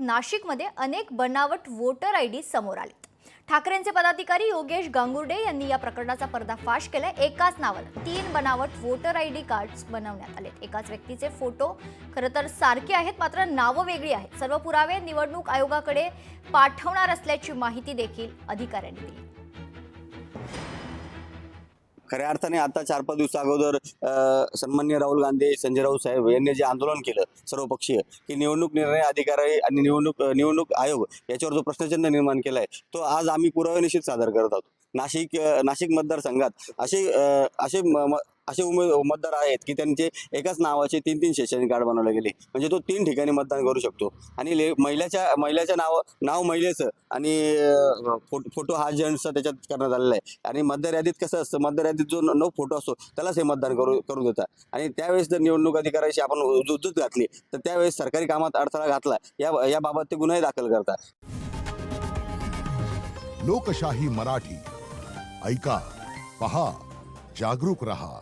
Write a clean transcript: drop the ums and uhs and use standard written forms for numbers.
नाशिकमध्ये अनेक बनावट वोटर आयडी समोर आले। ठाकरेंचे पदाधिकारी योगेश गांगुर्डे यांनी या प्रकरणाचा पर्दाफाश केलाय। एकाच नावाला 3 बनावट वोटर आयडी कार्ड्स बनवण्यात आले। एकाच व्यक्तीचे फोटो खरं तर सारखे आहेत, मात्र नावं वेगळी आहेत। सर्व पुरावे निवडणूक आयोगाकडे पाठवणार असल्याची माहिती देखील अधिकाऱ्यांनी दिली। खऱ्या अर्थाने आता 4-5 दिवसा अगोदर सन्माननीय राहुल गांधी, संजय राऊत साहेब यांनी जे आंदोलन केलं सर्वपक्षीय की निवडणूक निर्णय अधिकारी आणि निवडणूक आयोग याच्यावर जो प्रश्नचिन्ह निर्माण केलाय तो आज आम्ही पुरावे निश्चित सादर करत आहोत। नाशिक मतदारसंघात असे मतदार आहेत की त्यांचे एकाच नावाचे 3-3 शैक्षणिक कार्ड बनवले गेले, म्हणजे तो 3 ठिकाणी मतदान करू शकतो। आणि महिलेच्या नाव महिलेचं आणि फोटो हा जेंट्सचा त्याच्यात करण्यात आलेला आहे। आणि मतदार यादीत कसं असतं, मतदार यादीत जो न फोटो असतो त्यालाच हे मतदान करू देतात। आणि त्यावेळेस जर निवडणूक अधिकाऱ्याशी आपण जुजत घातली तर त्यावेळेस सरकारी कामात अडथळा घातला याबाबत ते गुन्हे दाखल करतात। लोकशाही मराठी ऐका, पहा, जागरूक रहा।